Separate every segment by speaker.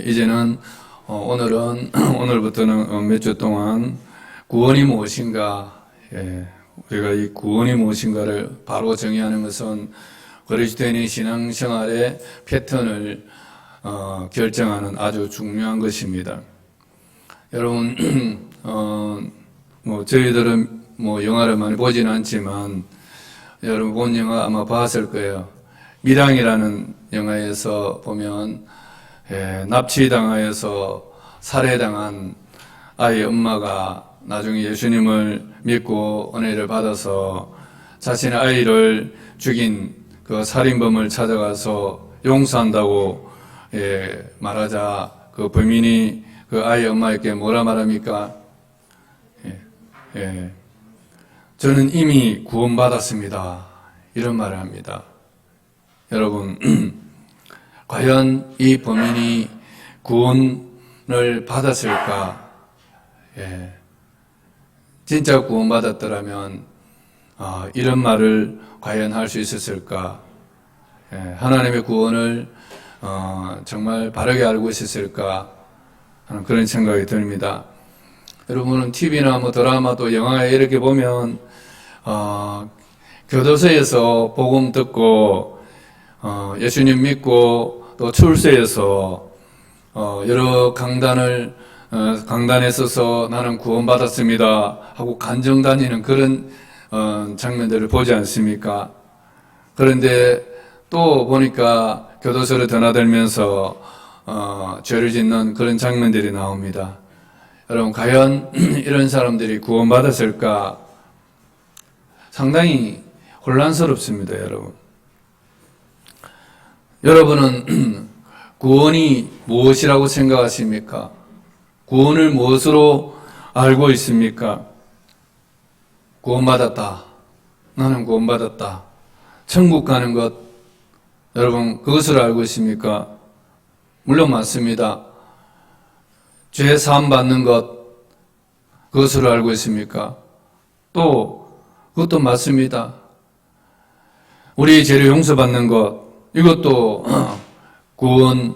Speaker 1: 이제는 오늘부터는 몇 주 동안 구원이 무엇인가, 우리가 이 구원이 무엇인가를 바로 정의하는 것은 그리스도인의 신앙생활의 패턴을 결정하는 아주 중요한 것입니다. 여러분, 저희들은 영화를 많이 보지는 않지만 여러분 본 영화 아마 봤을 거예요. 밀양이라는 영화에서 보면 납치당하여서 살해당한 아이의 엄마가 나중에 예수님을 믿고 은혜를 받아서 자신의 아이를 죽인 그 살인범을 찾아가서 용서한다고 말하자 그 범인이 그 아이의 엄마에게 뭐라 말합니까? 저는 이미 구원받았습니다. 이런 말을 합니다. 여러분, 과연 이 범인이 구원을 받았을까? 진짜 구원받았더라면 이런 말을 과연 할 수 있었을까? 하나님의 구원을 정말 바르게 알고 있었을까? 하는 그런 생각이 듭니다. 여러분은 TV나 드라마 또 영화에 이렇게 보면 교도소에서 복음 듣고 예수님 믿고 또 출세해서 여러 강단에 서서 나는 구원받았습니다 하고 간증 다니는 그런 장면들을 보지 않습니까? 그런데 또 보니까 교도소를 드나들면서 죄를 짓는 그런 장면들이 나옵니다. 여러분, 과연 이런 사람들이 구원받았을까? 상당히 혼란스럽습니다, 여러분. 여러분은 구원이 무엇이라고 생각하십니까? 구원을 무엇으로 알고 있습니까? 구원받았다. 나는 구원받았다. 천국 가는 것, 여러분 그것을 알고 있습니까? 물론 맞습니다. 죄 사함 받는 것, 그것으로 알고 있습니까? 또 그것도 맞습니다. 우리 죄를 용서받는 것, 이것도 구원의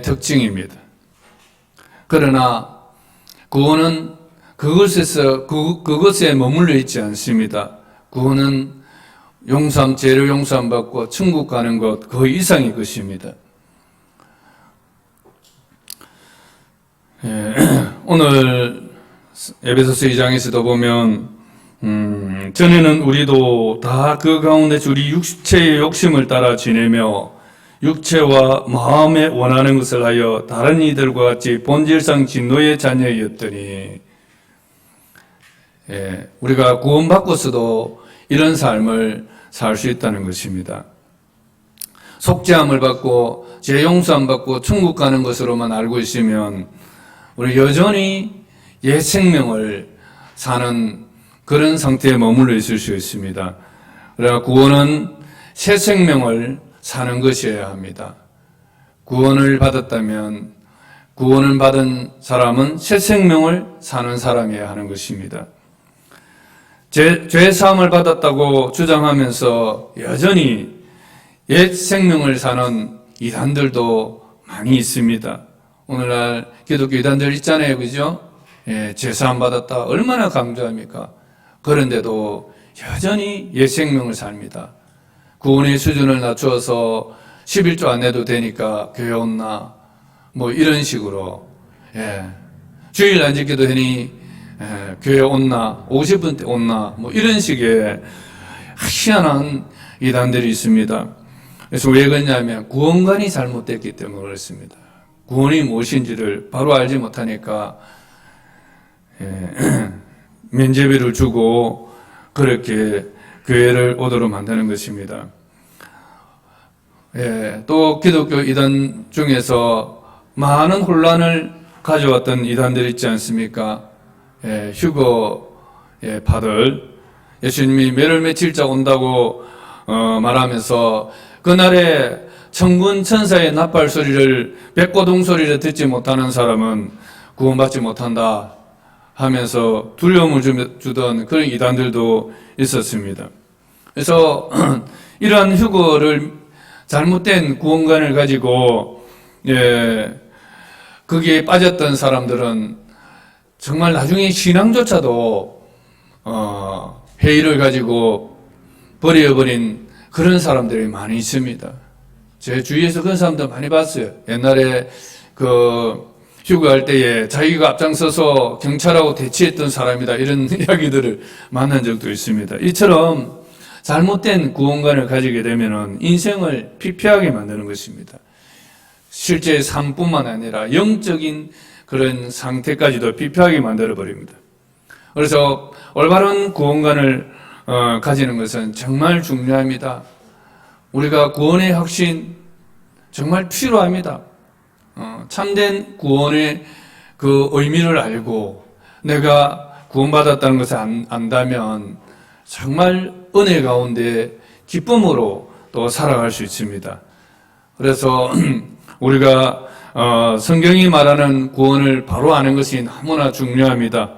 Speaker 1: 특징입니다. 그러나 구원은 그것에 머물러 있지 않습니다. 구원은 죄를 용서함 받고 천국 가는 것, 그 이상의 것입니다. 오늘 에베소서 2장에서도 보면 전에는 우리도 다 그 가운데 우리 육체의 욕심을 따라 지내며 육체와 마음에 원하는 것을 하여 다른 이들과 같이 본질상 진노의 자녀였더니 우리가 구원받고서도 이런 삶을 살 수 있다는 것입니다. 속죄함을 받고 죄 용서함 받고 천국 가는 것으로만 알고 있으면 우리 여전히 옛 생명을 사는 그런 상태에 머물러 있을 수 있습니다. 그러나 구원은 새 생명을 사는 것이어야 합니다. 구원을 받았다면 구원을 받은 사람은 새 생명을 사는 사람이어야 하는 것입니다. 죄 사함을 받았다고 주장하면서 여전히 옛 생명을 사는 이단들도 많이 있습니다. 오늘날 기독교 이단들 있잖아요, 그죠? 죄 사함 받았다 얼마나 강조합니까? 그런데도 여전히 옛 생명을 삽니다. 구원의 수준을 낮추어서 11조 안 내도 되니까 교회 온나 이런 식으로 주일 안 지켜도 되니 교회 온나 50분 때 온나 이런 식의 희한한 이단들이 있습니다. 그래서 왜 그러냐면 구원관이 잘못됐기 때문에 그렇습니다. 구원이 무엇인지를 바로 알지 못하니까 면죄비를 주고 그렇게 교회를 오도록 만드는 것입니다. 또 기독교 이단 중에서 많은 혼란을 가져왔던 이단들이 있지 않습니까? 휴거 파들, 예수님이 몇월 며칠자 온다고 말하면서 그날에 천군 천사의 나팔 소리를 백고동 소리를 듣지 못하는 사람은 구원받지 못한다 하면서 두려움을 주던 그런 이단들도 있었습니다. 그래서 이러한 휴거를 잘못된 구원관을 가지고 거기에 빠졌던 사람들은 정말 나중에 신앙조차도 회의를 가지고 버려버린 그런 사람들이 많이 있습니다. 제 주위에서 그런 사람들 많이 봤어요. 옛날에 휴가할 때에 자기가 앞장서서 경찰하고 대치했던 사람이다, 이런 이야기들을 만난 적도 있습니다. 이처럼 잘못된 구원관을 가지게 되면은 인생을 피폐하게 만드는 것입니다. 실제 삶뿐만 아니라 영적인 그런 상태까지도 피폐하게 만들어 버립니다. 그래서 올바른 구원관을 가지는 것은 정말 중요합니다. 우리가 구원의 확신 정말 필요합니다. 참된 구원의 그 의미를 알고 내가 구원받았다는 것을 안다면 정말 은혜 가운데 기쁨으로 또 살아갈 수 있습니다. 그래서 우리가 성경이 말하는 구원을 바로 아는 것이 너무나 중요합니다.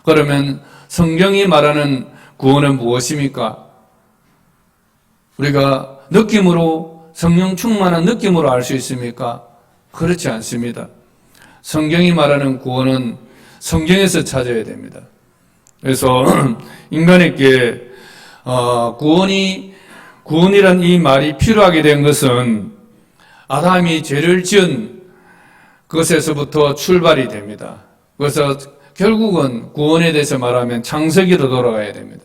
Speaker 1: 그러면 성경이 말하는 구원은 무엇입니까? 우리가 느낌으로, 성령 충만한 느낌으로 알 수 있습니까? 그렇지 않습니다. 성경이 말하는 구원은 성경에서 찾아야 됩니다. 그래서 인간에게 구원이란 이 말이 필요하게 된 것은 아담이 죄를 지은 것에서부터 출발이 됩니다. 그래서 결국은 구원에 대해서 말하면 창세기로 돌아가야 됩니다.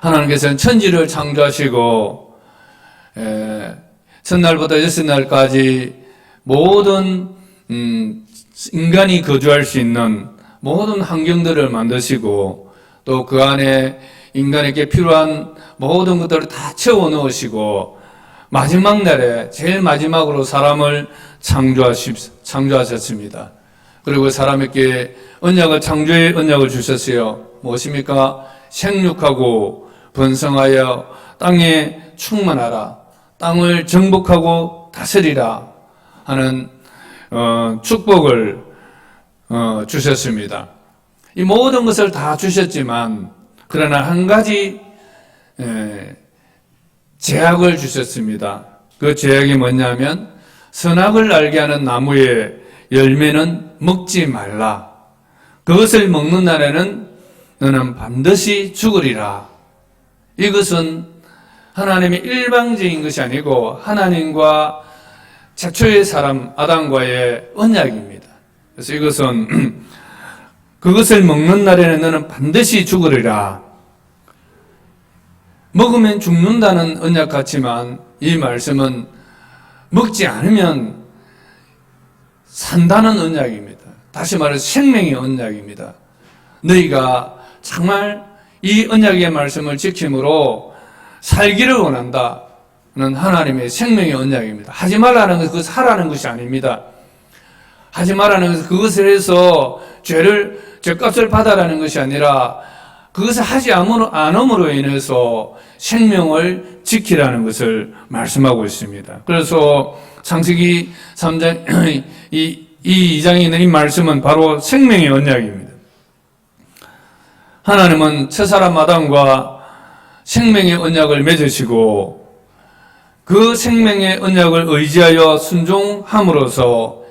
Speaker 1: 하나님께서는 천지를 창조하시고 첫날부터 여섯날까지 모든 인간이 거주할 수 있는 모든 환경들을 만드시고 또 그 안에 인간에게 필요한 모든 것들을 다 채워 넣으시고 마지막 날에 제일 마지막으로 사람을 창조하셨습니다. 그리고 사람에게 창조의 언약을 주셨어요. 무엇입니까? 생육하고 번성하여 땅에 충만하라, 땅을 정복하고 다스리라 하는 축복을 주셨습니다. 이 모든 것을 다 주셨지만 그러나 한 가지 제약을 주셨습니다. 그 제약이 뭐냐면 선악을 알게 하는 나무의 열매는 먹지 말라. 그것을 먹는 날에는 너는 반드시 죽으리라. 이것은 하나님의 일방적인 것이 아니고 하나님과 최초의 사람 아담과의 언약입니다. 그래서 이것은 그것을 먹는 날에는 너는 반드시 죽으리라. 먹으면 죽는다는 언약 같지만 이 말씀은 먹지 않으면 산다는 언약입니다. 다시 말해서 생명의 언약입니다. 너희가 정말 이 언약의 말씀을 지킴으로 살기를 원한다는 하나님의 생명의 언약입니다. 하지 말라는 것은 그것을 하라는 것이 아닙니다. 하지 말라는 것은 그것을 해서 죄값을 받아라는 것이 아니라 그것을 하지 않음으로 인해서 생명을 지키라는 것을 말씀하고 있습니다. 그래서 창세기 3장 이 2장에 있는 이 말씀은 바로 생명의 언약입니다. 하나님은 첫사람 아담과 생명의 언약을 맺으시고 그 생명의 언약을 의지하여 순종함으로써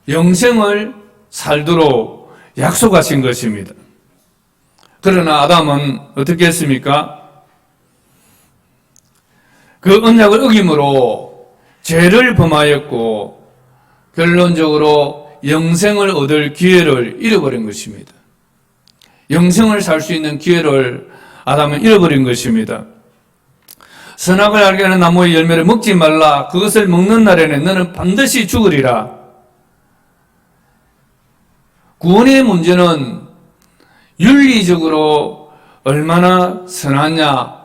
Speaker 1: 영생을 살도록 약속하신 것입니다. 그러나 아담은 어떻게 했습니까? 그 언약을 어김으로 죄를 범하였고 결론적으로 영생을 얻을 기회를 잃어버린 것입니다. 영생을 살 수 있는 기회를 아담은 잃어버린 것입니다. 선악을 알게 하는 나무의 열매를 먹지 말라. 그것을 먹는 날에는 너는 반드시 죽으리라. 구원의 문제는 윤리적으로 얼마나 선하냐,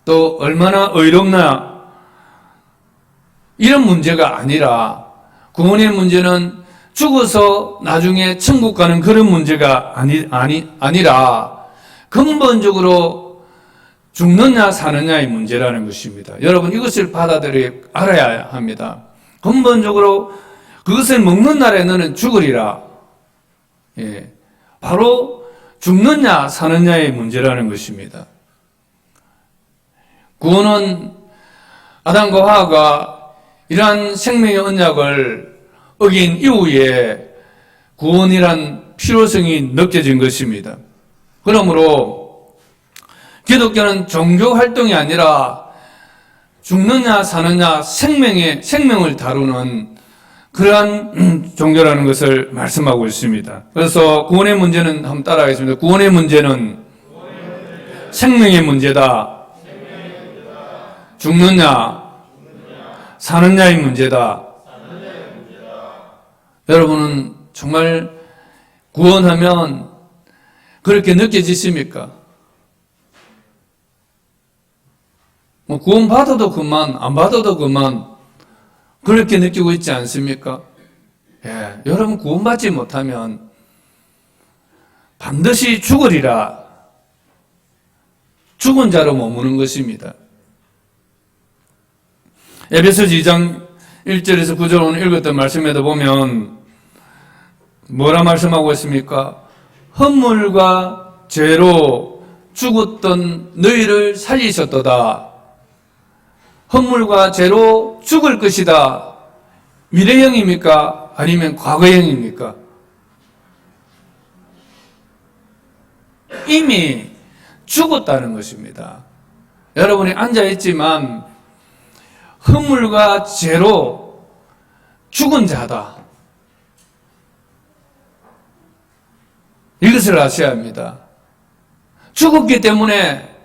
Speaker 1: 또 얼마나 의롭나, 이런 문제가 아니라 구원의 문제는 죽어서 나중에 천국 가는 그런 문제가 아니라 근본적으로 죽느냐 사느냐의 문제라는 것입니다. 여러분 이것을 알아야 합니다. 근본적으로 그것을 먹는 날에 너는 죽으리라. 바로 죽느냐 사느냐의 문제라는 것입니다. 구원은 아담과 하와가 이러한 생명의 언약을 어긴 이후에 구원이란 필요성이 느껴진 것입니다. 그러므로 기독교는 종교 활동이 아니라 죽느냐 사느냐 생명을 다루는 그러한 종교라는 것을 말씀하고 있습니다. 그래서 구원의 문제는 한번 따라하겠습니다. 구원의 문제는 생명의 문제다. 죽느냐 사느냐의 문제다. 여러분은 정말 구원하면 그렇게 느껴지십니까? 뭐 구원 받아도 그만, 안 받아도 그만 그렇게 느끼고 있지 않습니까? 예, 여러분 구원받지 못하면 반드시 죽으리라 죽은 자로 머무는 것입니다. 에베소서 2장 1절에서 9절 오늘 읽었던 말씀에도 보면 뭐라 말씀하고 있습니까? 헛물과 죄로 죽었던 너희를 살리셨도다. 헛물과 죄로 죽을 것이다. 미래형입니까? 아니면 과거형입니까? 이미 죽었다는 것입니다. 여러분이 앉아있지만 헛물과 죄로 죽은 자다. 이것을 아셔야 합니다. 죽었기 때문에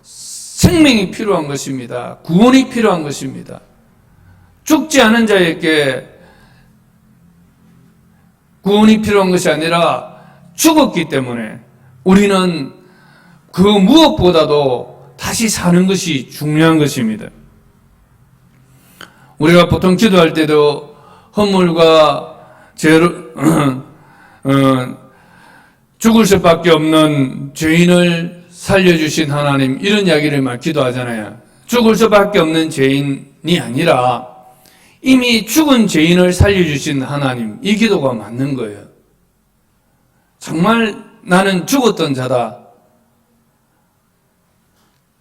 Speaker 1: 생명이 필요한 것입니다. 구원이 필요한 것입니다. 죽지 않은 자에게 구원이 필요한 것이 아니라 죽었기 때문에 우리는 그 무엇보다도 다시 사는 것이 중요한 것입니다. 우리가 보통 기도할 때도 헛물과 죄로 죽을 수밖에 없는 죄인을 살려주신 하나님, 이런 이야기를 막 기도하잖아요. 죽을 수밖에 없는 죄인이 아니라 이미 죽은 죄인을 살려주신 하나님, 이 기도가 맞는 거예요. 정말 나는 죽었던 자다.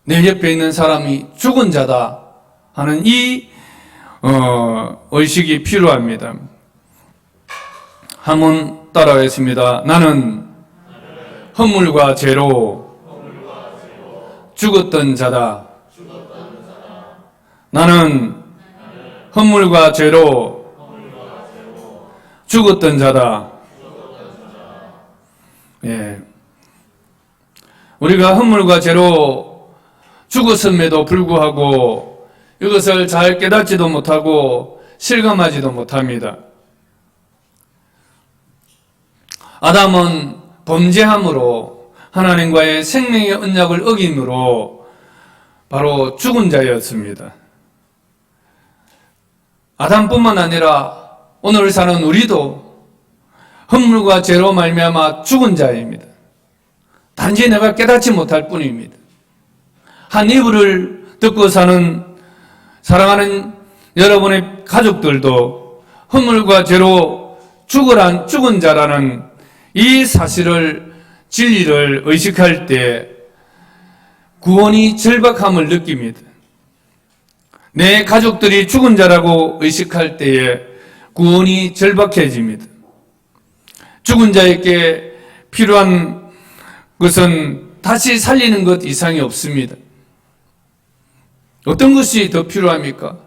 Speaker 1: 내 옆에 있는 사람이 죽은 자다 하는 이 의식이 필요합니다. 한번 따라하겠습니다. 나는 헛물과 죄로 죽었던 자다. 나는 헛물과 죄로 죽었던 자다. 예. 우리가 헛물과 죄로 죽었음에도 불구하고 이것을 잘 깨닫지도 못하고 실감하지도 못합니다. 아담은 범죄함으로 하나님과의 생명의 언약을 어김으로 바로 죽은 자였습니다. 아담뿐만 아니라 오늘 사는 우리도 헛물과 죄로 말미암아 죽은 자입니다. 단지 내가 깨닫지 못할 뿐입니다. 한 이불을 듣고 사는 사랑하는 여러분의 가족들도 헛물과 죄로 죽은 자라는 이 사실을, 진리를 의식할 때 구원이 절박함을 느낍니다. 내 가족들이 죽은 자라고 의식할 때에 구원이 절박해집니다. 죽은 자에게 필요한 것은 다시 살리는 것 이상이 없습니다. 어떤 것이 더 필요합니까?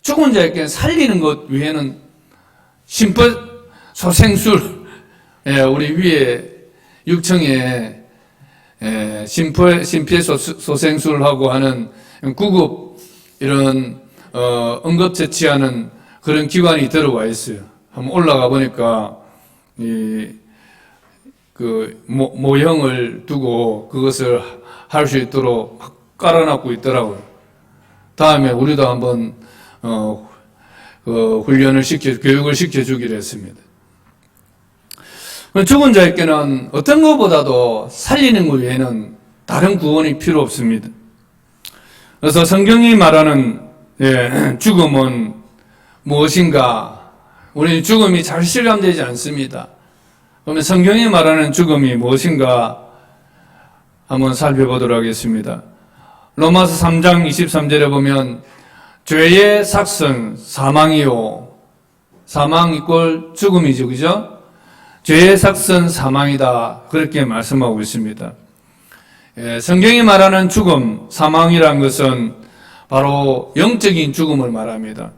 Speaker 1: 죽은 자에게 살리는 것 외에는 심폐소생술, 우리 위에 6층에 심폐소생술하고 하는 구급 이런 응급처치하는 그런 기관이 들어와 있어요. 한번 올라가 보니까 그 모형을 두고 그것을 할 수 있도록 막 깔아놨고 있더라고요. 다음에 우리도 한번 교육을 시켜주기로 했습니다. 죽은 자에게는 어떤 것보다도 살리는 것 외에는 다른 구원이 필요 없습니다. 그래서 성경이 말하는 죽음은 무엇인가? 우리는 죽음이 잘 실감되지 않습니다. 그러면 성경이 말하는 죽음이 무엇인가? 한번 살펴보도록 하겠습니다. 로마서 3장 23절에 보면 죄의 삭선 사망이요. 사망 이꼴 죽음이죠. 그죠? 죄의 삭선 사망이다. 그렇게 말씀하고 있습니다. 성경이 말하는 죽음, 사망이란 것은 바로 영적인 죽음을 말합니다.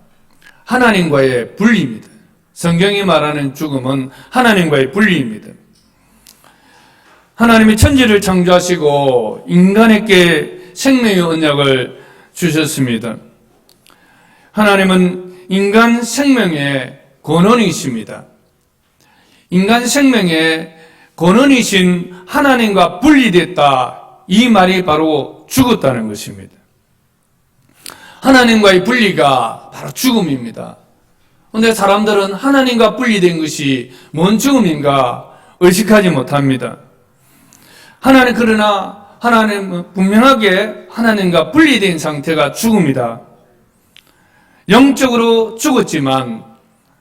Speaker 1: 하나님과의 분리입니다. 성경이 말하는 죽음은 하나님과의 분리입니다. 하나님이 천지를 창조하시고 인간에게 생명의 언약을 주셨습니다. 하나님은 인간 생명의 근원이십니다. 인간 생명의 근원이신 하나님과 분리됐다. 이 말이 바로 죽었다는 것입니다. 하나님과의 분리가 바로 죽음입니다. 그런데 사람들은 하나님과 분리된 것이 뭔 죽음인가 의식하지 못합니다. 그러나 하나님은 분명하게 하나님과 분리된 상태가 죽음이다. 영적으로 죽었지만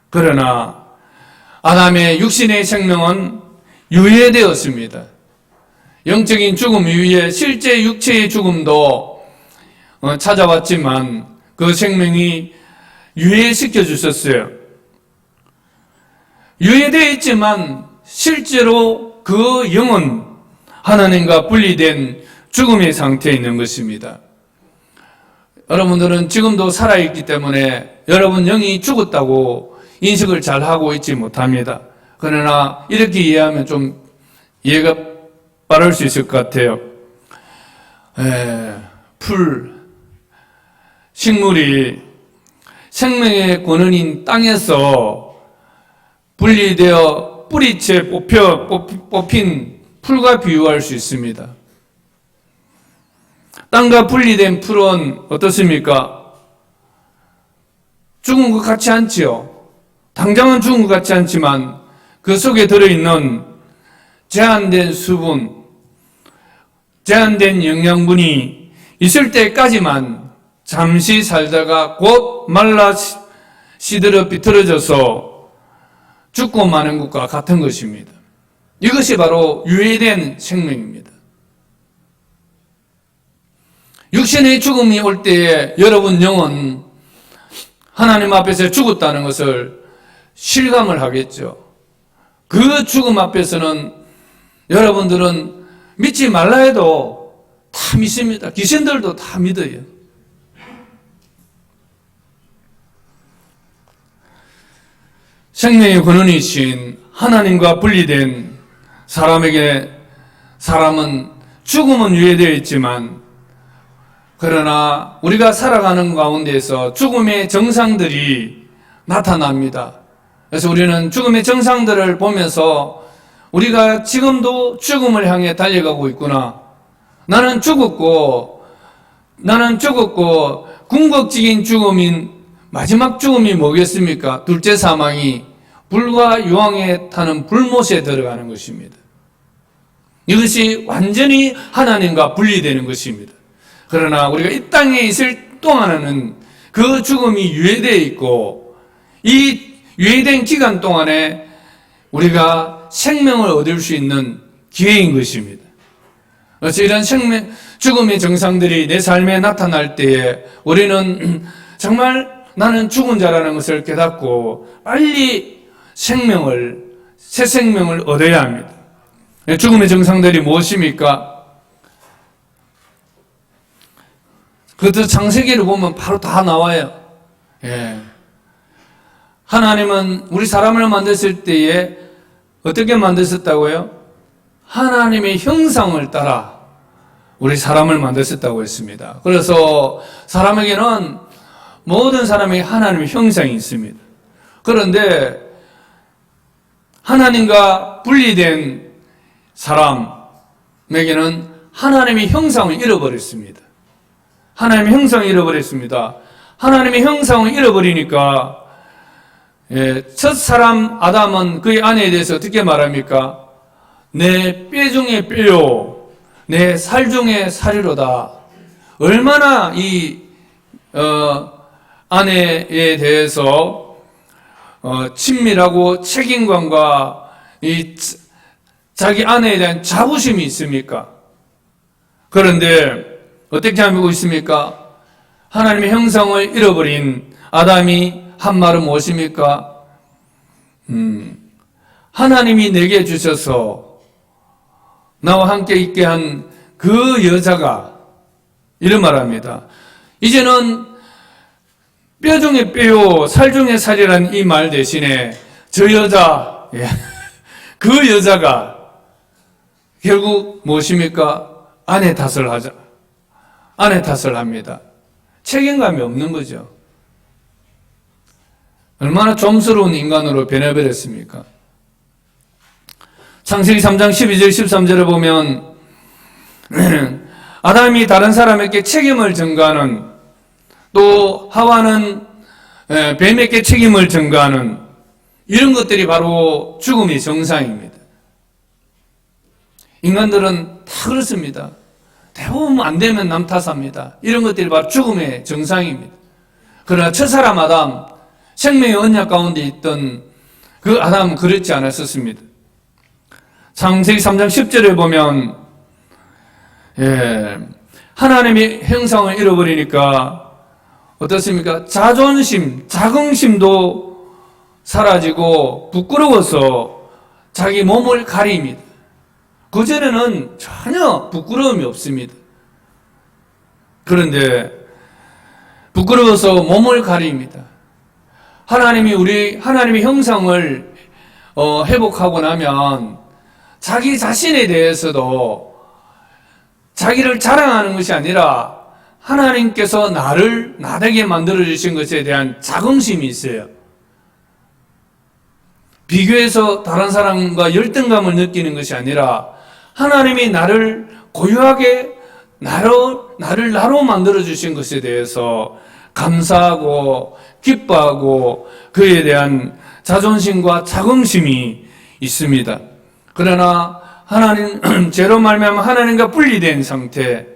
Speaker 1: 그러나 아담의 육신의 생명은 유예되었습니다. 영적인 죽음 이후에 실제 육체의 죽음도 찾아왔지만 그 생명이 유예시켜 주셨어요. 유예되어 있지만 실제로 그 영은 하나님과 분리된 죽음의 상태에 있는 것입니다. 여러분들은 지금도 살아있기 때문에 여러분 영이 죽었다고 인식을 잘 하고 있지 못합니다. 그러나 이렇게 이해하면 좀 이해가 빠를 수 있을 것 같아요. 식물이 생명의 근원인 땅에서 분리되어 뿌리채 뽑힌 풀과 비유할 수 있습니다. 땅과 분리된 풀은 어떻습니까? 죽은 것 같지 않지요? 당장은 죽은 것 같지 않지만 그 속에 들어있는 제한된 수분, 제한된 영양분이 있을 때까지만 잠시 살다가 곧 말라 시들어 비틀어져서 죽고 마는 것과 같은 것입니다. 이것이 바로 유예된 생명입니다. 육신의 죽음이 올 때에 여러분 영은 하나님 앞에서 죽었다는 것을 실감을 하겠죠. 그 죽음 앞에서는 여러분들은 믿지 말라 해도 다 믿습니다. 귀신들도 다 믿어요. 생명의 근원이신 하나님과 분리된 사람은 죽음은 유예되어 있지만 그러나 우리가 살아가는 가운데서 죽음의 정상들이 나타납니다. 그래서 우리는 죽음의 정상들을 보면서 우리가 지금도 죽음을 향해 달려가고 있구나. 나는 죽었고 궁극적인 죽음인 마지막 죽음이 뭐겠습니까? 둘째 사망이 불과 유황에 타는 불못에 들어가는 것입니다. 이것이 완전히 하나님과 분리되는 것입니다. 그러나 우리가 이 땅에 있을 동안에는 그 죽음이 유예되어 있고 이 유예된 기간 동안에 우리가 생명을 얻을 수 있는 기회인 것입니다. 그래서 이런 죽음의 정상들이 내 삶에 나타날 때에 우리는 정말 나는 죽은 자라는 것을 깨닫고 빨리 새 생명을 얻어야 합니다. 죽음의 정상들이 무엇입니까? 그것도 창세기를 보면 바로 다 나와요. 하나님은 우리 사람을 만드실 때에 어떻게 만드셨다고요? 하나님의 형상을 따라 우리 사람을 만드셨다고 했습니다. 그래서 사람에게는 모든 사람에게 하나님의 형상이 있습니다. 그런데 하나님과 분리된 사람에게는 하나님의 형상을 잃어버렸습니다. 하나님의 형상을 잃어버렸습니다. 하나님의 형상을 잃어버리니까 첫 사람 아담은 그의 아내에 대해서 어떻게 말합니까? 내 뼈 중에 뼈요, 내 살 중에 살이로다. 얼마나 이 아내에 대해서 친밀하고 책임감과 이 자기 아내에 대한 자부심이 있습니까? 그런데 어떻게 하고 있습니까? 하나님의 형상을 잃어버린 아담이 한 말은 무엇입니까? 하나님이 내게 주셔서 나와 함께 있게 한 그 여자가 이런 말합니다. 이제는 뼈 중에 뼈요 살 중에 살이라는 이 말 대신에 저 여자, 그 여자가 결국 무엇입니까? 아내 탓을 하자. 아내 탓을 합니다. 책임감이 없는 거죠. 얼마나 좀스러운 인간으로 변해버렸습니까? 창세기 3장 12절 13절에 보면 아담이 다른 사람에게 책임을 전가하는, 또 하와는 뱀에게 책임을 전가하는 이런 것들이 바로 죽음의 정상입니다. 인간들은 다 그렇습니다. 대부분 안 되면 남 탓합니다. 이런 것들이 바로 죽음의 정상입니다. 그러나 첫사람 아담, 생명의 언약 가운데 있던 그 아담은 그렇지 않았었습니다. 창세기 3장 10절에 보면 하나님의 형상을 잃어버리니까 어떻습니까? 자존심, 자긍심도 사라지고 부끄러워서 자기 몸을 가립니다. 그전에는 전혀 부끄러움이 없습니다. 그런데 부끄러워서 몸을 가립니다. 하나님의 형상을 회복하고 나면 자기 자신에 대해서도 자기를 자랑하는 것이 아니라 하나님께서 나를 나되게 만들어주신 것에 대한 자긍심이 있어요. 비교해서 다른 사람과 열등감을 느끼는 것이 아니라 하나님이 나를 고유하게 나를 나로 만들어주신 것에 대해서 감사하고 기뻐하고 그에 대한 자존심과 자긍심이 있습니다. 그러나 죄로 말미암아 하나님과 분리된 상태,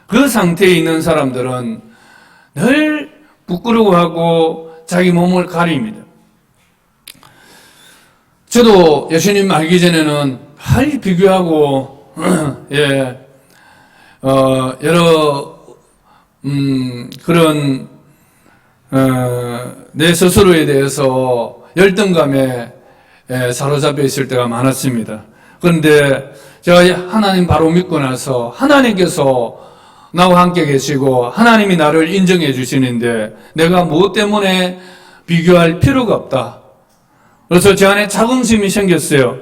Speaker 1: 그 상태에 있는 사람들은 늘 부끄러워하고 자기 몸을 가립니다. 저도 예수님 알기 전에는 비교하고 여러 그런 내 스스로에 대해서 열등감에 사로잡혀 있을 때가 많았습니다. 그런데 제가 하나님 바로 믿고 나서 하나님께서 나와 함께 계시고 하나님이 나를 인정해 주시는데 내가 무엇 때문에 비교할 필요가 없다. 그래서 제 안에 자긍심이 생겼어요.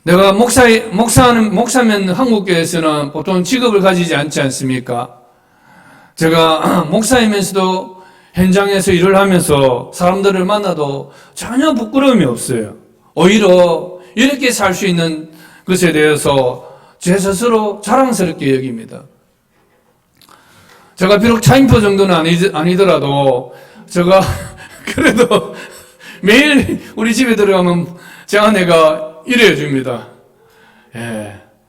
Speaker 1: 내가 목사면 한국교회에서는 보통 직업을 가지지 않지 않습니까? 제가 목사이면서도 현장에서 일을 하면서 사람들을 만나도 전혀 부끄러움이 없어요. 오히려 이렇게 살 수 있는 것에 대해서 제 스스로 자랑스럽게 여깁니다. 제가 비록 차인표 정도는 아니더라도 제가 그래도 매일 우리 집에 들어가면 제 아내가 이래 줍니다.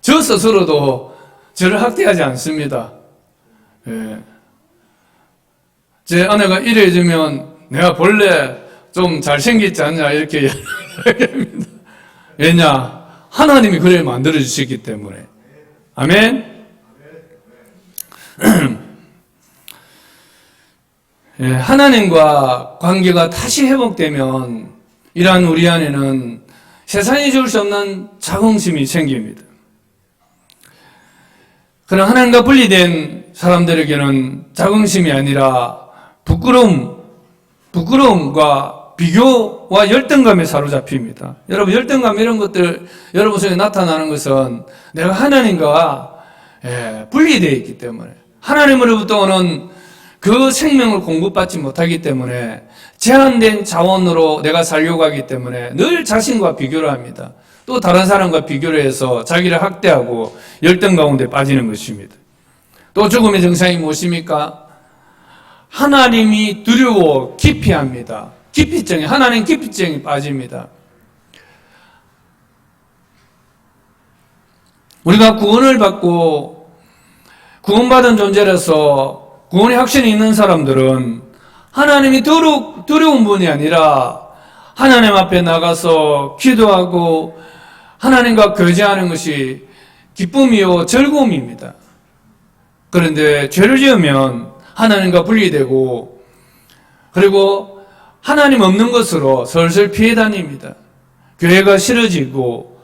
Speaker 1: 저 스스로도 저를 학대하지 않습니다. 제 아내가 이래 주면 내가 본래 좀 잘생겼지 않냐 이렇게 이야기합니다. 왜냐? 하나님이 그래 만들어주셨기 때문에. 아멘? 하나님과 관계가 다시 회복되면 이러한 우리 안에는 세상이 줄 수 없는 자긍심이 생깁니다. 그러나 하나님과 분리된 사람들에게는 자긍심이 아니라 부끄러움과 비교와 열등감에 사로잡힙니다. 여러분, 열등감 이런 것들 여러분 속에 나타나는 것은 내가 하나님과 분리되어 있기 때문에, 하나님으로부터 오는 그 생명을 공급받지 못하기 때문에 제한된 자원으로 내가 살려고 하기 때문에 늘 자신과 비교를 합니다. 또 다른 사람과 비교를 해서 자기를 학대하고 열등 가운데 빠지는 것입니다. 또 죽음의 정상이 무엇입니까? 하나님이 두려워 기피합니다. 하나님 기피증이 빠집니다. 우리가 구원을 받고 구원받은 존재라서 구원의 확신이 있는 사람들은 하나님이 두려운 분이 아니라 하나님 앞에 나가서 기도하고 하나님과 교제하는 것이 기쁨이요 즐거움입니다. 그런데 죄를 지으면 하나님과 분리되고, 그리고 하나님 없는 것으로 슬슬 피해 다닙니다. 교회가 싫어지고,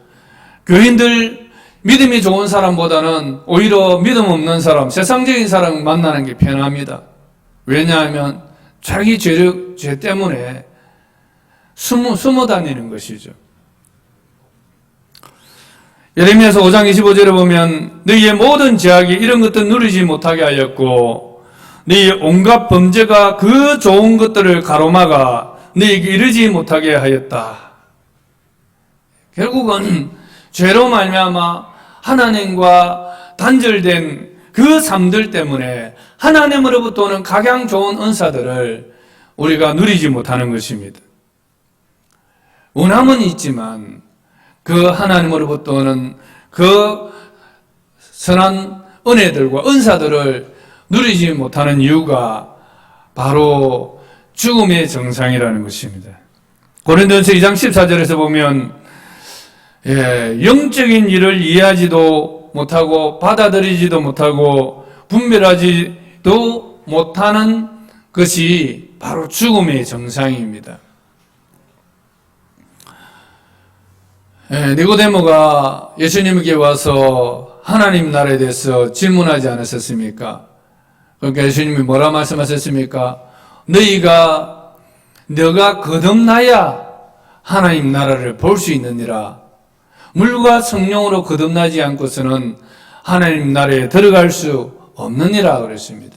Speaker 1: 교인들 믿음이 좋은 사람보다는 오히려 믿음 없는 사람, 세상적인 사람 만나는 게 편합니다. 왜냐하면 자기 죄 때문에 숨어 다니는 것이죠. 예레미야서 5장 25절에 보면 너희의 모든 죄악이 이런 것들 누리지 못하게 하였고 너희의 온갖 범죄가 그 좋은 것들을 가로막아 너희에게 이르지 못하게 하였다. 결국은 죄로 말미암아 하나님과 단절된 그 삶들 때문에 하나님으로부터 오는 각양 좋은 은사들을 우리가 누리지 못하는 것입니다. 원함은 있지만 그 하나님으로부터 오는 그 선한 은혜들과 은사들을 누리지 못하는 이유가 바로 죽음의 정상이라는 것입니다. 고린도전서 2장 14절에서 보면 영적인 일을 이해하지도 못하고 받아들이지도 못하고 분별하지도 못하는 것이 바로 죽음의 정상입니다. 니고데모가 예수님에게 와서 하나님 나라에 대해서 질문하지 않으셨습니까? 그러니까 예수님이 뭐라 말씀하셨습니까? 너가 거듭나야 하나님 나라를 볼 수 있느니라. 물과 성령으로 거듭나지 않고서는 하나님 나라에 들어갈 수 없느니라 그랬습니다.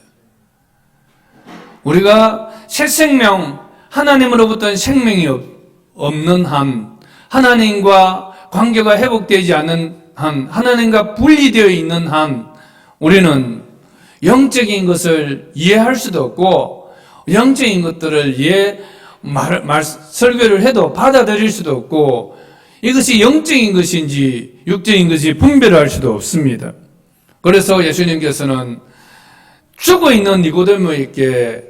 Speaker 1: 우리가 새 생명, 하나님으로부터 생명이 없는 한, 하나님과 관계가 회복되지 않는 한, 하나님과 분리되어 있는 한, 우리는 영적인 것을 이해할 수도 없고, 영적인 것들을 설교를 해도 받아들일 수도 없고, 이것이 영적인 것인지 육적인 것인지 분별할 수도 없습니다. 그래서 예수님께서는 죽어 있는 니고데모에게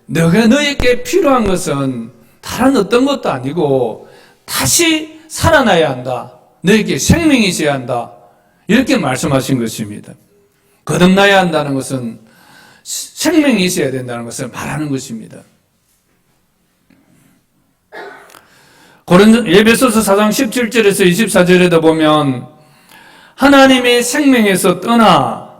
Speaker 1: 너에게 필요한 것은 다른 어떤 것도 아니고 다시 살아나야 한다. 너에게 생명이 있어야 한다. 이렇게 말씀하신 것입니다. 거듭나야 한다는 것은 생명이 있어야 된다는 것을 말하는 것입니다. 에베소서 4장 17절에서 24절에도 보면 하나님의 생명에서 떠나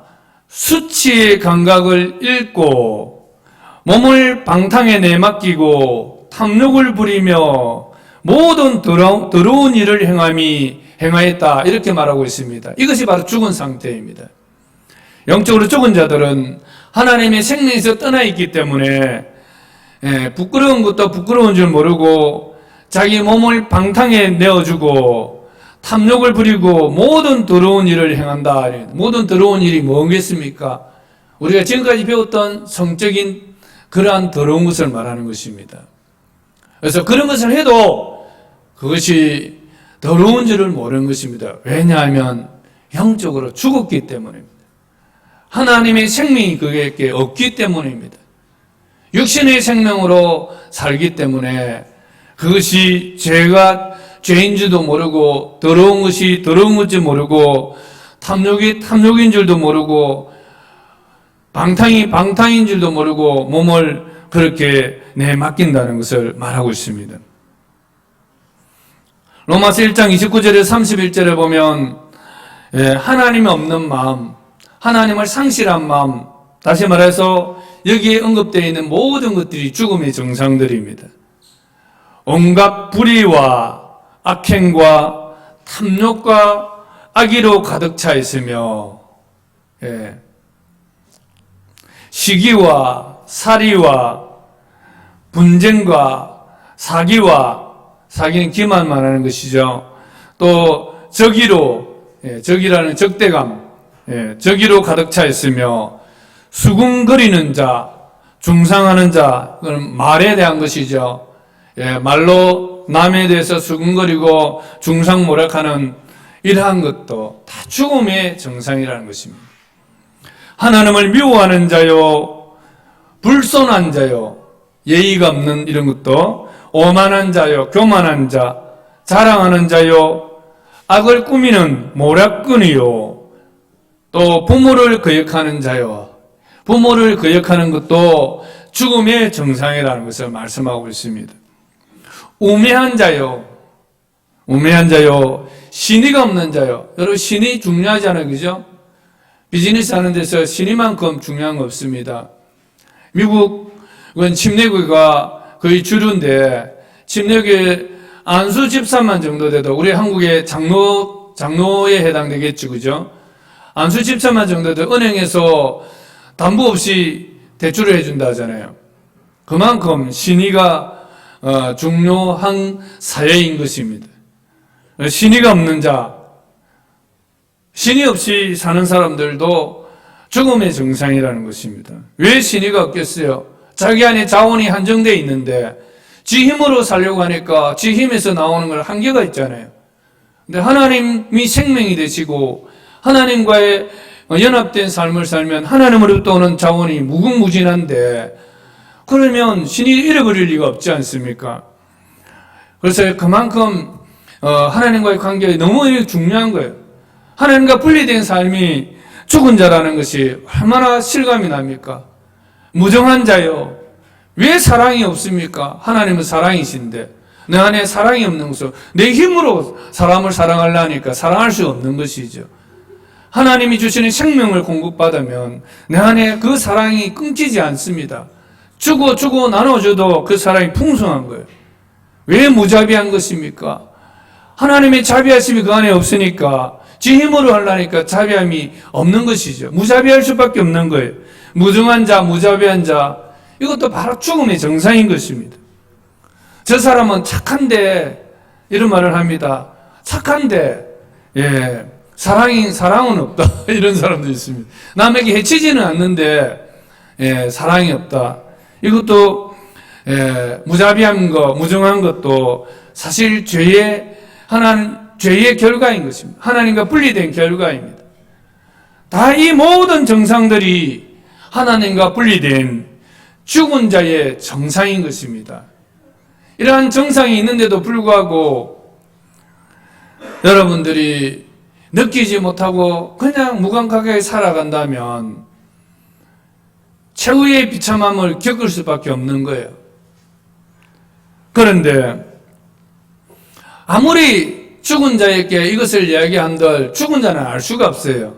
Speaker 1: 수치의 감각을 잃고 몸을 방탕에 내맡기고 탐욕을 부리며 모든 더러운 일을 행하였다. 이렇게 말하고 있습니다. 이것이 바로 죽은 상태입니다. 영적으로 죽은 자들은 하나님의 생명에서 떠나 있기 때문에 부끄러운 것도 부끄러운 줄 모르고 자기 몸을 방탕에 내어주고 탐욕을 부리고 모든 더러운 일을 행한다. 모든 더러운 일이 뭐겠습니까? 우리가 지금까지 배웠던 성적인 그러한 더러운 것을 말하는 것입니다. 그래서 그런 것을 해도 그것이 더러운 줄을 모르는 것입니다. 왜냐하면 영적으로 죽었기 때문입니다. 하나님의 생명이 그에게 없기 때문입니다. 육신의 생명으로 살기 때문에 그것이 죄인 줄도 모르고 더러운 것이 더러운 건지 모르고 탐욕이 탐욕인 줄도 모르고 방탕인 줄도 모르고 몸을 그렇게 내맡긴다는 것을 말하고 있습니다. 로마서 1장 29절에 31절에 보면 하나님이 없는 마음, 하나님을 상실한 마음, 다시 말해서 여기에 언급되어 있는 모든 것들이 죽음의 정상들입니다. 온갖 불의와 악행과 탐욕과 악의로 가득 차 있으며 시기와 살이와 분쟁과 사기는 기만 말하는 것이죠. 또 적이라는 적대감, 적의로 가득 차 있으며 수군거리는 자, 중상하는 자, 그건 말에 대한 것이죠. 말로 남에 대해서 수군거리고 중상모략하는 이러한 것도 다 죽음의 정상이라는 것입니다. 하나님을 미워하는 자요, 불손한 자요, 예의가 없는 이런 것도 오만한 자요, 교만한 자, 자랑하는 자요, 악을 꾸미는 모략꾼이요, 또 부모를 거역하는 자요, 부모를 거역하는 것도 죽음의 정상이라는 것을 말씀하고 있습니다. 우매한 자요, 우매한 자요, 신의가 없는 자요. 여러분, 신의 중요하잖아요, 그죠? 비즈니스 하는 데서 신의만큼 중요한 거 없습니다. 미국은 침례교회가 거의 주류인데, 침례교회 안수 집사만 정도 돼도 우리 한국의 장로에 해당되겠죠, 그죠? 안수 집사만 정도 돼도 은행에서 담보 없이 대출을 해준다 하잖아요. 그만큼 신의가 중요한 사회인 것입니다. 신의가 없는 자, 신의 없이 사는 사람들도 죽음의 정상이라는 것입니다. 왜 신의가 없겠어요? 자기 안에 자원이 한정되어 있는데 지 힘으로 살려고 하니까 지 힘에서 나오는 걸 한계가 있잖아요. 근데 하나님이 생명이 되시고 하나님과의 연합된 삶을 살면 하나님으로부터 오는 자원이 무궁무진한데, 그러면 신이 잃어버릴 리가 없지 않습니까? 그래서 그만큼 하나님과의 관계가 너무 중요한 거예요. 하나님과 분리된 삶이 죽은 자라는 것이 얼마나 실감이 납니까? 무정한 자요, 왜 사랑이 없습니까? 하나님은 사랑이신데 내 안에 사랑이 없는 것은 내 힘으로 사람을 사랑하려니까 사랑할 수 없는 것이죠. 하나님이 주시는 생명을 공급받으면 내 안에 그 사랑이 끊기지 않습니다. 주고 나눠줘도 그 사랑이 풍성한 거예요. 왜 무자비한 것입니까? 하나님의 자비하심이 그 안에 없으니까 지 힘으로 하려니까 자비함이 없는 것이죠. 무자비할 수밖에 없는 거예요. 무정한 자, 무자비한 자, 이것도 바로 죽음의 정상인 것입니다. 저 사람은 착한데, 이런 말을 합니다. 착한데, 사랑은 없다. 이런 사람도 있습니다. 남에게 해치지는 않는데, 사랑이 없다. 이것도, 무자비한 것, 무정한 것도 사실 죄의 결과인 것입니다. 하나님과 분리된 결과입니다. 다 이 모든 정상들이 하나님과 분리된 죽은 자의 정상인 것입니다. 이러한 정상이 있는데도 불구하고 여러분들이 느끼지 못하고 그냥 무감각하게 살아간다면 최후의 비참함을 겪을 수밖에 없는 거예요. 그런데 아무리 죽은 자에게 이것을 이야기한들 죽은 자는 알 수가 없어요.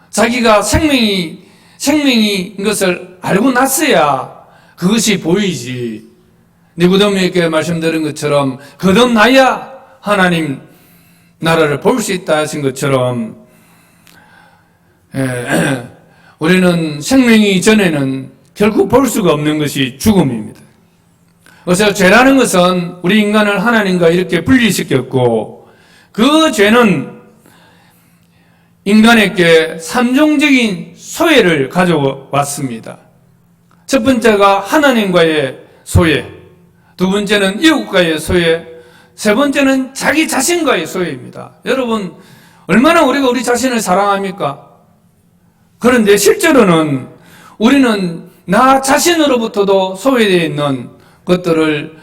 Speaker 1: 자기가 생명인 것을 알고 났어야 그것이 보이지. 니고데모에게 말씀드린 것처럼 거듭나야 하나님 나라를 볼 수 있다 하신 것처럼 우리는 생명이 전에는 결국 볼 수가 없는 것이 죽음입니다. 그래서 죄라는 것은 우리 인간을 하나님과 이렇게 분리시켰고, 그 죄는 인간에게 삼종적인 소외를 가져왔습니다. 첫 번째가 하나님과의 소외, 두 번째는 이웃과의 소외, 세 번째는 자기 자신과의 소외입니다. 여러분, 얼마나 우리가 우리 자신을 사랑합니까? 그런데 실제로는 우리는 나 자신으로부터도 소외되어 있는 것들을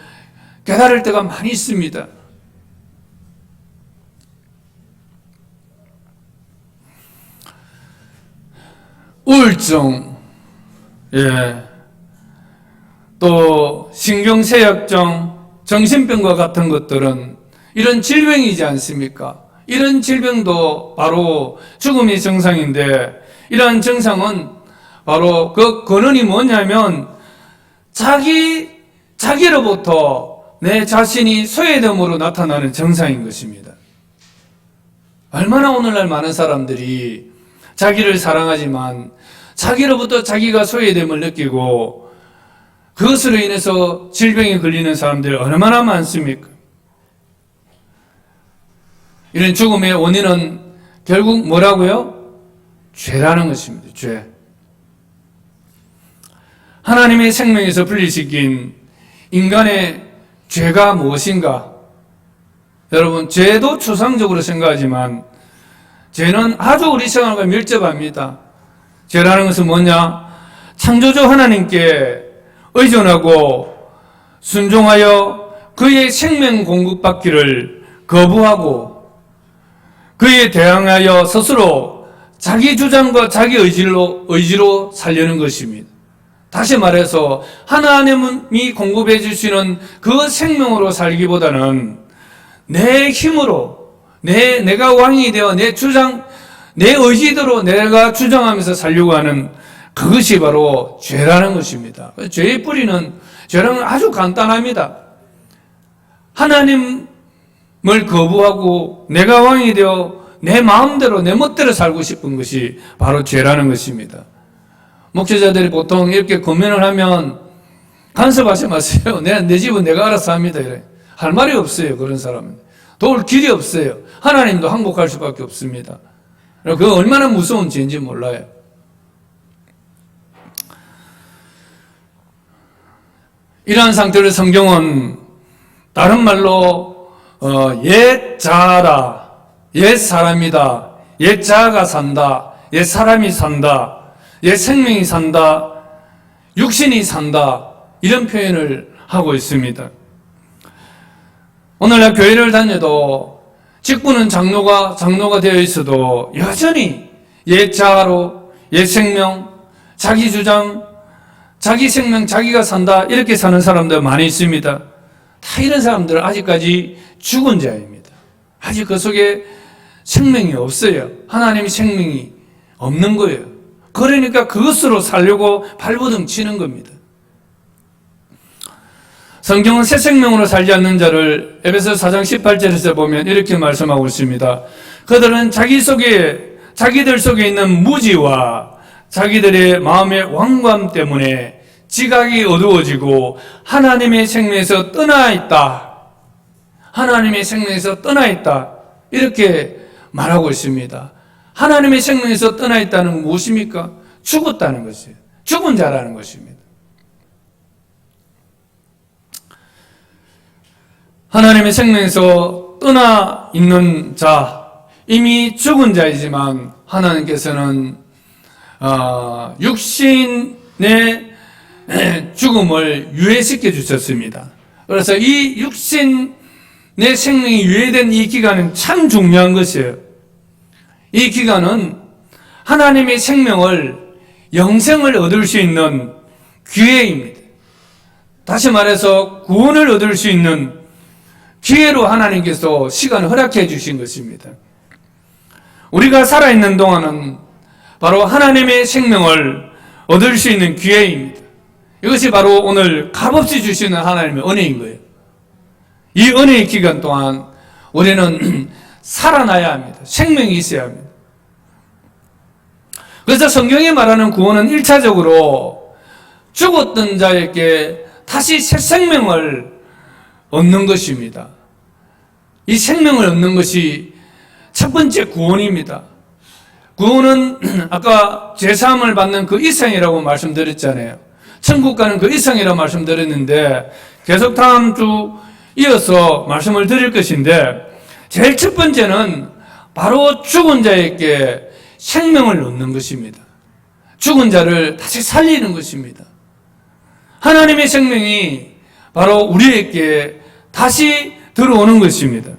Speaker 1: 깨달을 때가 많이 있습니다. 우울증, 또 신경쇠약증, 정신병과 같은 것들은 이런 질병이지 않습니까? 이런 질병도 바로 죽음의 정상인데, 이러한 정상은 바로 그 근원이 뭐냐면 자기로부터 내 자신이 소외됨으로 나타나는 정상인 것입니다. 얼마나 오늘날 많은 사람들이 자기를 사랑하지만 자기로부터 자기가 소외됨을 느끼고 그것으로 인해서 질병에 걸리는 사람들이 얼마나 많습니까? 이런 죽음의 원인은 결국 뭐라고요? 죄라는 것입니다. 죄. 하나님의 생명에서 분리시킨 인간의 죄가 무엇인가? 여러분, 죄도 추상적으로 생각하지만 죄는 아주 우리 생활과 밀접합니다. 죄라는 것은 뭐냐? 창조주 하나님께 의존하고 순종하여 그의 생명 공급받기를 거부하고 그에 대항하여 스스로 자기 주장과 자기 의지로 살려는 것입니다. 다시 말해서 하나님이 공급해 주시는 그 생명으로 살기보다는 내 힘으로 내가 왕이 되어 내 의지대로 내가 주장하면서 살려고 하는 그것이 바로 죄라는 것입니다. 죄의 뿌리는 죄는 아주 간단합니다. 하나님을 거부하고 내가 왕이 되어 내 마음대로 내 멋대로 살고 싶은 것이 바로 죄라는 것입니다. 목회자들이 보통 이렇게 고민을 하면 간섭하지 마세요. 내 집은 내가 알아서 합니다. 이래. 할 말이 없어요. 그런 사람은. 도울 길이 없어요. 하나님도 항복할 수밖에 없습니다. 그거 얼마나 무서운 죄인지 몰라요. 이러한 상태를 성경은 다른 말로 옛 자아라, 옛 사람이다, 옛 자아가 산다, 옛 사람이 산다, 옛 생명이 산다, 육신이 산다, 이런 표현을 하고 있습니다. 오늘날 교회를 다녀도 직분은 장로가 되어 있어도 여전히 옛 자아로, 옛 생명, 자기 주장, 자기 생명, 자기가 산다, 이렇게 사는 사람들 많이 있습니다. 다 이런 사람들은 아직까지 죽은 자입니다. 아직 그 속에 생명이 없어요. 하나님의 생명이 없는 거예요. 그러니까 그것으로 살려고 발버둥 치는 겁니다. 성경은 새 생명으로 살지 않는 자를 에베소 4장 18절에서 보면 이렇게 말씀하고 있습니다. 그들은 자기들 속에 있는 무지와 자기들의 마음의 완고함 때문에 지각이 어두워지고 하나님의 생명에서 떠나 있다. 하나님의 생명에서 떠나 있다. 이렇게 말하고 있습니다. 하나님의 생명에서 떠나 있다는 건 무엇입니까? 죽었다는 것이에요. 죽은 자라는 것입니다. 하나님의 생명에서 떠나 있는 자, 이미 죽은 자이지만 하나님께서는 육신의 죽음을 유예시켜 주셨습니다. 그래서 이 육신의 생명이 유예된 이 기간은 참 중요한 것이에요. 이 기간은 하나님의 생명을, 영생을 얻을 수 있는 기회입니다. 다시 말해서 구원을 얻을 수 있는 기회로 하나님께서 시간을 허락해 주신 것입니다. 우리가 살아있는 동안은 바로 하나님의 생명을 얻을 수 있는 기회입니다. 이것이 바로 오늘 값없이 주시는 하나님의 은혜인 거예요. 이 은혜의 기간 동안 우리는 살아나야 합니다. 생명이 있어야 합니다. 그래서 성경이 말하는 구원은 1차적으로 죽었던 자에게 다시 새 생명을 얻는 것입니다. 이 생명을 얻는 것이 첫 번째 구원입니다. 구원은 아까 제사함을 받는 그 이상이라고 말씀드렸잖아요. 천국 가는 그 이상이라고 말씀드렸는데 계속 다음 주 이어서 말씀을 드릴 것인데 제일 첫 번째는 바로 죽은 자에게 생명을 얻는 것입니다. 죽은 자를 다시 살리는 것입니다. 하나님의 생명이 바로 우리에게 다시 들어오는 것입니다.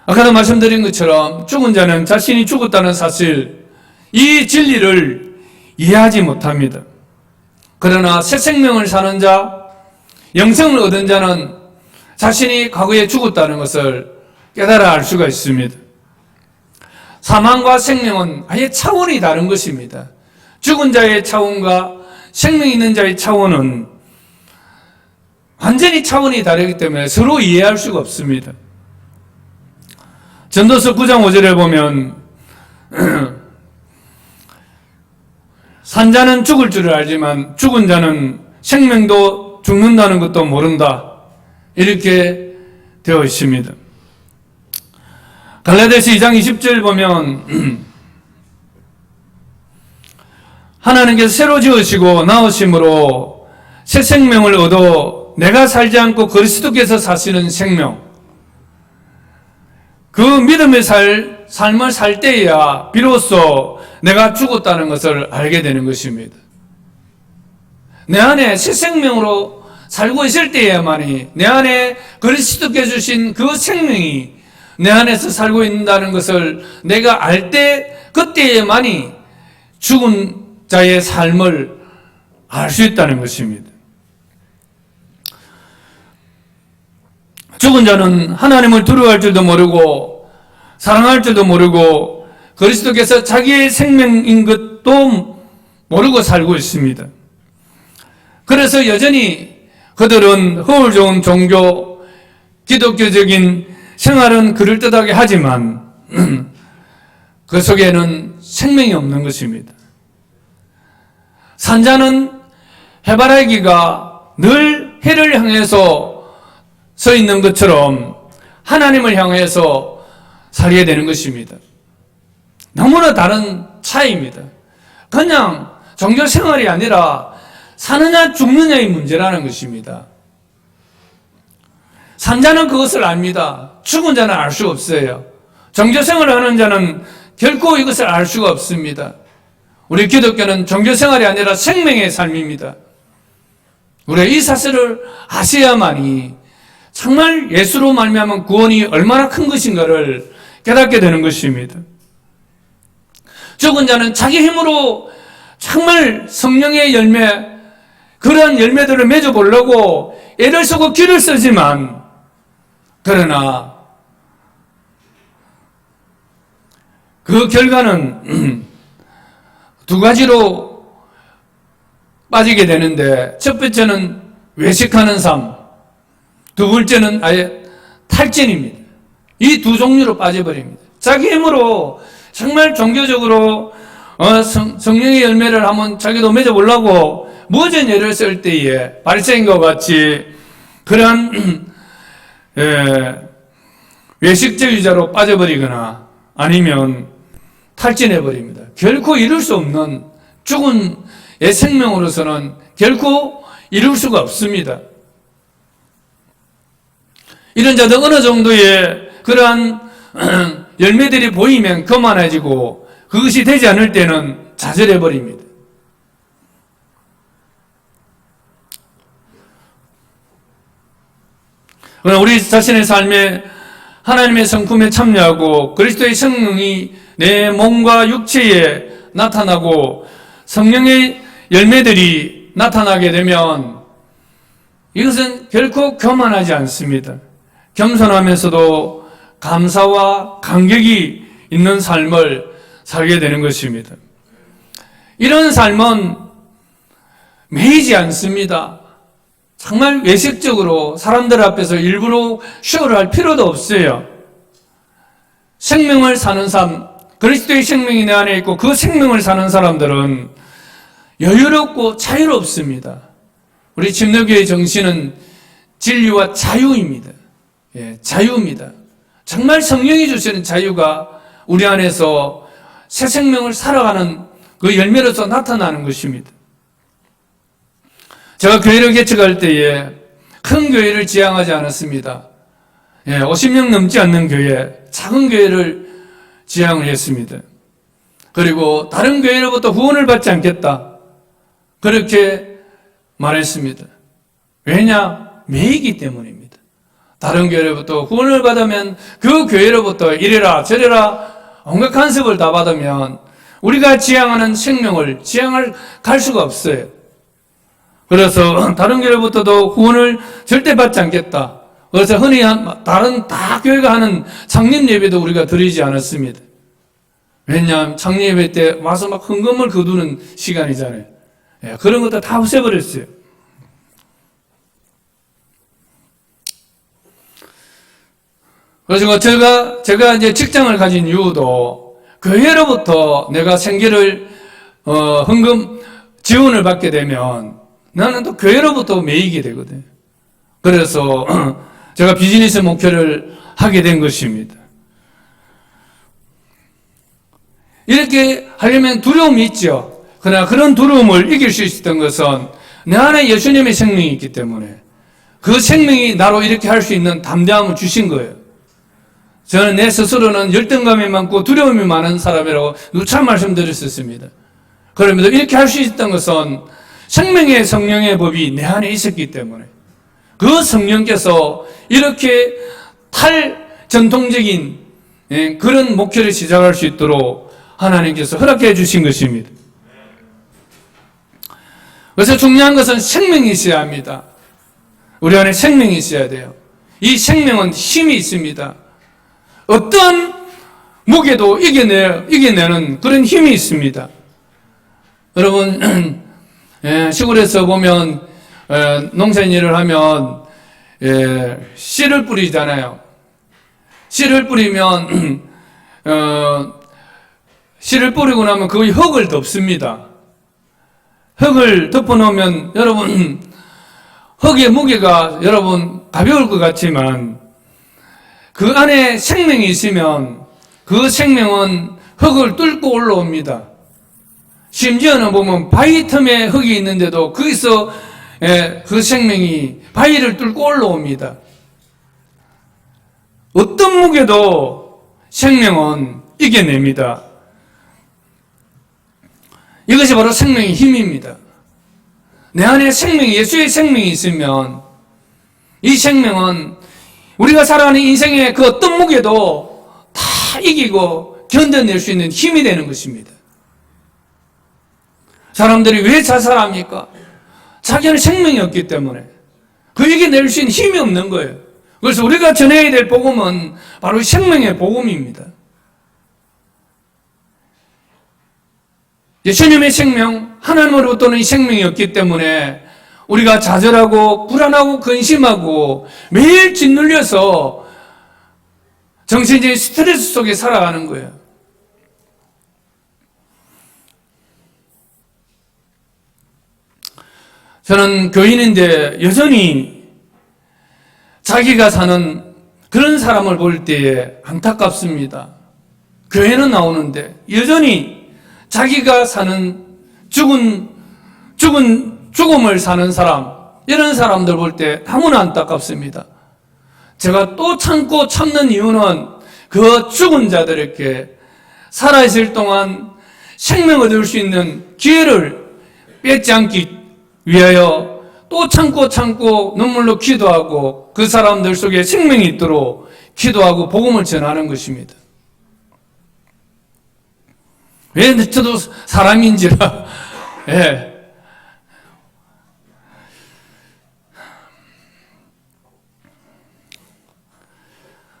Speaker 1: 아까도 말씀드린 것처럼 죽은 자는 자신이 죽었다는 사실, 이 진리를 이해하지 못합니다. 그러나 새 생명을 사는 자, 영생을 얻은 자는 자신이 과거에 죽었다는 것을 깨달아 알 수가 있습니다. 사망과 생명은 아예 차원이 다른 것입니다. 죽은 자의 차원과 생명 있는 자의 차원은 완전히 차원이 다르기 때문에 서로 이해할 수가 없습니다. 전도서 9장 5절에 보면 산자는 죽을 줄을 알지만 죽은 자는 생명도 죽는다는 것도 모른다. 이렇게 되어 있습니다. 갈라디아서 2장 20절 보면 하나님께서 새로 지으시고 나으심으로 새 생명을 얻어 내가 살지 않고 그리스도께서 사시는 생명, 그 믿음의 삶을 살 때에야 비로소 내가 죽었다는 것을 알게 되는 것입니다. 내 안에 새 생명으로 살고 있을 때에야만이 내 안에 그리스도께 주신 그 생명이 내 안에서 살고 있다는 것을 내가 알 때 그때에만이 죽은 자의 삶을 알 수 있다는 것입니다. 죽은 자는 하나님을 두려워할 줄도 모르고 사랑할 줄도 모르고 그리스도께서 자기의 생명인 것도 모르고 살고 있습니다. 그래서 여전히 그들은 허울 좋은 종교, 기독교적인 생활은 그럴듯하게 하지만 그 속에는 생명이 없는 것입니다. 산자는 해바라기가 늘 해를 향해서 서 있는 것처럼 하나님을 향해서 살게 되는 것입니다. 너무나 다른 차이입니다. 그냥 종교 생활이 아니라 사느냐 죽느냐의 문제라는 것입니다. 산자는 그것을 압니다. 죽은 자는 알 수 없어요. 종교 생활을 하는 자는 결코 이것을 알 수가 없습니다. 우리 기독교는 종교 생활이 아니라 생명의 삶입니다. 우리가 이 사실을 아셔야만이 정말 예수로 말미암은 구원이 얼마나 큰 것인가를 깨닫게 되는 것입니다. 죽은 자는 자기 힘으로 정말 성령의 열매, 그러한 열매들을 맺어보려고 애를 쓰고 기를 쓰지만, 그러나 그 결과는 두 가지로 빠지게 되는데, 첫 번째는 외식하는 삶, 두 번째는 아예 탈진입니다. 이 두 종류로 빠져버립니다. 자기 힘으로 정말 종교적으로 성령의 열매를 한번 자기도 맺어보려고 무어진 예를 쓸 때에 바리새인과 같이 그러한 외식주의자로 빠져버리거나 아니면 탈진해버립니다. 결코 이룰 수 없는, 죽은 의 생명으로서는 결코 이룰 수가 없습니다. 이런 자들 어느 정도의 그러한 열매들이 보이면 거만해지고 그것이 되지 않을 때는 좌절해버립니다. 그러나 우리 자신의 삶에 하나님의 성품에 참여하고 그리스도의 성령이 내 몸과 육체에 나타나고 성령의 열매들이 나타나게 되면 이것은 결코 교만하지 않습니다. 겸손하면서도 감사와 감격이 있는 삶을 살게 되는 것입니다. 이런 삶은 매이지 않습니다. 정말 외식적으로 사람들 앞에서 일부러 쇼를 할 필요도 없어요. 생명을 사는 삶, 그리스도의 생명이 내 안에 있고 그 생명을 사는 사람들은 여유롭고 자유롭습니다. 우리 침례교회의 정신은 진리와 자유입니다. 자유입니다. 정말 성령이 주시는 자유가 우리 안에서 새 생명을 살아가는 그 열매로서 나타나는 것입니다. 제가 교회를 개척할 때에 큰 교회를 지향하지 않았습니다. 50명 넘지 않는 교회, 작은 교회를 지향을 했습니다. 그리고 다른 교회로부터 후원을 받지 않겠다, 그렇게 말했습니다. 왜냐? 매이기 때문입니다. 다른 교회로부터 후원을 받으면 그 교회로부터 이래라 저래라 온갖 간섭을 다 받으면 우리가 지향하는 생명을 지향할 갈 수가 없어요. 그래서 다른 교회로부터도 후원을 절대 받지 않겠다. 그래서 흔히 다른 다 교회가 하는 창립 예배도 우리가 드리지 않았습니다. 왜냐하면 창립 예배 때 와서 막 헌금을 거두는 시간이잖아요. 그런 것도 다 없애버렸어요. 그래서 제가 이제 직장을 가진 이유도 교회로부터 내가 생계를 헌금 지원을 받게 되면 나는 또 교회로부터 매이게 되거든요. 그래서 제가 비즈니스 목표를 하게 된 것입니다. 이렇게 하려면 두려움이 있죠. 그러나 그런 두려움을 이길 수 있었던 것은 내 안에 예수님의 생명이 있기 때문에 그 생명이 나로 이렇게 할 수 있는 담대함을 주신 거예요. 저는 내 스스로는 열등감이 많고 두려움이 많은 사람이라고 누차 말씀드렸었습니다. 그럼에도 이렇게 할 수 있었던 것은 생명의 성령의 법이 내 안에 있었기 때문에 그 성령께서 이렇게 전통적인 그런 목표를 시작할 수 있도록 하나님께서 허락해 주신 것입니다. 그래서 중요한 것은 생명이 있어야 합니다. 우리 안에 생명이 있어야 돼요. 이 생명은 힘이 있습니다. 어떤 무게도 이겨내는 그런 힘이 있습니다. 여러분, 시골에서 보면 농사일을 하면 씨를 뿌리잖아요. 씨를 뿌리면 씨를 뿌리고 나면 그 흙을 덮습니다. 흙을 덮어놓으면 여러분 흙의 무게가 여러분 가벼울 것 같지만 그 안에 생명이 있으면 그 생명은 흙을 뚫고 올라옵니다. 심지어는 보면 바위 틈에 흙이 있는데도 거기서 그 생명이 바위를 뚫고 올라옵니다. 어떤 무게도 생명은 이겨냅니다. 이것이 바로 생명의 힘입니다. 내 안에 생명이, 예수의 생명이 있으면 이 생명은 우리가 살아가는 인생의 그 어떤 무게도 다 이기고 견뎌낼 수 있는 힘이 되는 것입니다. 사람들이 왜 자살합니까? 자기는 생명이 없기 때문에 그 이겨낼 수 있는 힘이 없는 거예요. 그래서 우리가 전해야 될 복음은 바로 생명의 복음입니다. 예수님의 생명, 하나님으로부터는 이 생명이 없기 때문에 우리가 좌절하고 불안하고 근심하고 매일 짓눌려서 정신적인 스트레스 속에 살아가는 거예요. 저는 교인인데 여전히 자기가 사는 그런 사람을 볼 때에 안타깝습니다. 교회는 나오는데 여전히 자기가 사는 죽음을 사는 사람, 이런 사람들 볼 때 너무나 안타깝습니다. 제가 또 참고 참는 이유는 그 죽은 자들에게 살아있을 동안 생명 얻을 수 있는 기회를 뺏지 않기 위하여 또 참고 눈물로 기도하고 그 사람들 속에 생명이 있도록 기도하고 복음을 전하는 것입니다. 왜 저도 사람인지라. 예.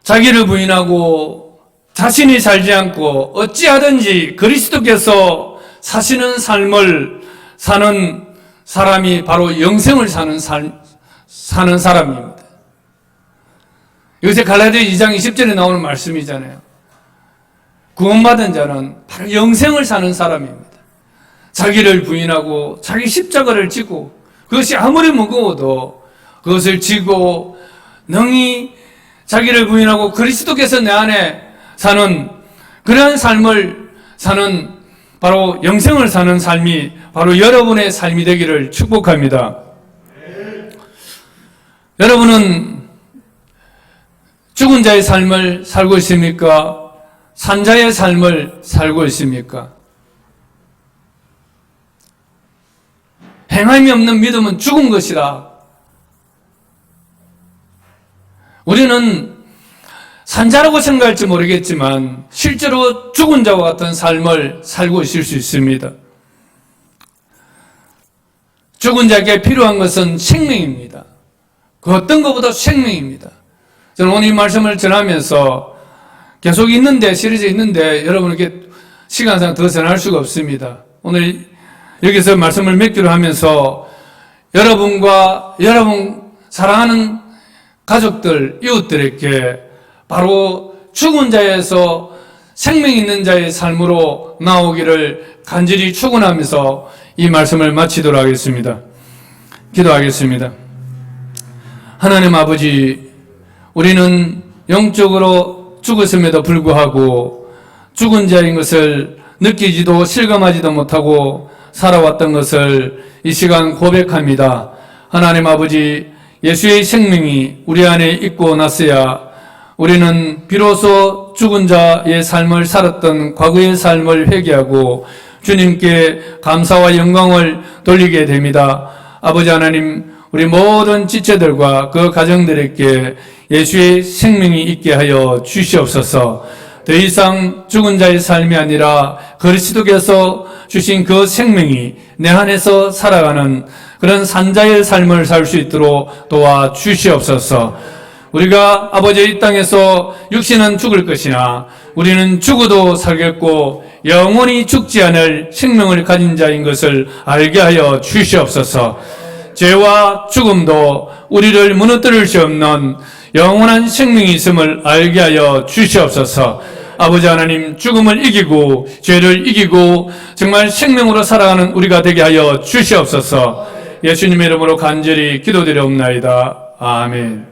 Speaker 1: 자기를 부인하고 자신이 살지 않고 어찌하든지 그리스도께서 사시는 삶을 사는 사람이 바로 영생을 사는 사람입니다. 이것이 갈라디아 2장 20절에 나오는 말씀이잖아요. 구원받은 자는 바로 영생을 사는 사람입니다. 자기를 부인하고 자기 십자가를 지고 그것이 아무리 무거워도 그것을 지고 능히 자기를 부인하고 그리스도께서 내 안에 사는 그러한 삶을 사는 바로 영생을 사는 삶이 바로 여러분의 삶이 되기를 축복합니다. 여러분은 죽은 자의 삶을 살고 있습니까? 산자의 삶을 살고 있습니까? 행함이 없는 믿음은 죽은 것이다. 우리는 산자라고 생각할지 모르겠지만 실제로 죽은 자와 같은 삶을 살고 있을 수 있습니다. 죽은 자에게 필요한 것은 생명입니다. 그 어떤 것보다 생명입니다. 저는 오늘 이 말씀을 전하면서 계속 있는데, 시리즈 있는데 여러분에게 시간상 더 전할 수가 없습니다. 오늘 여기서 말씀을 맺기로 하면서 여러분과 여러분 사랑하는 가족들, 이웃들에게 바로 죽은 자에서 생명 있는 자의 삶으로 나오기를 간절히 축원하면서 이 말씀을 마치도록 하겠습니다. 기도하겠습니다. 하나님 아버지, 우리는 영적으로 죽었음에도 불구하고 죽은 자인 것을 느끼지도 실감하지도 못하고 살아왔던 것을 이 시간 고백합니다. 하나님 아버지, 예수의 생명이 우리 안에 있고 났어야 우리는 비로소 죽은 자의 삶을 살았던 과거의 삶을 회개하고 주님께 감사와 영광을 돌리게 됩니다. 아버지 하나님, 우리 모든 지체들과 그 가정들에게 예수의 생명이 있게 하여 주시옵소서. 더 이상 죽은 자의 삶이 아니라 그리스도께서 주신 그 생명이 내 안에서 살아가는 그런 산자의 삶을 살 수 있도록 도와주시옵소서. 우리가 아버지의 이 땅에서 육신은 죽을 것이나 우리는 죽어도 살겠고 영원히 죽지 않을 생명을 가진 자인 것을 알게 하여 주시옵소서. 죄와 죽음도 우리를 무너뜨릴 수 없는 영원한 생명이 있음을 알게 하여 주시옵소서. 아버지 하나님, 죽음을 이기고 죄를 이기고 정말 생명으로 살아가는 우리가 되게 하여 주시옵소서. 예수님의 이름으로 간절히 기도드리옵나이다. 아멘.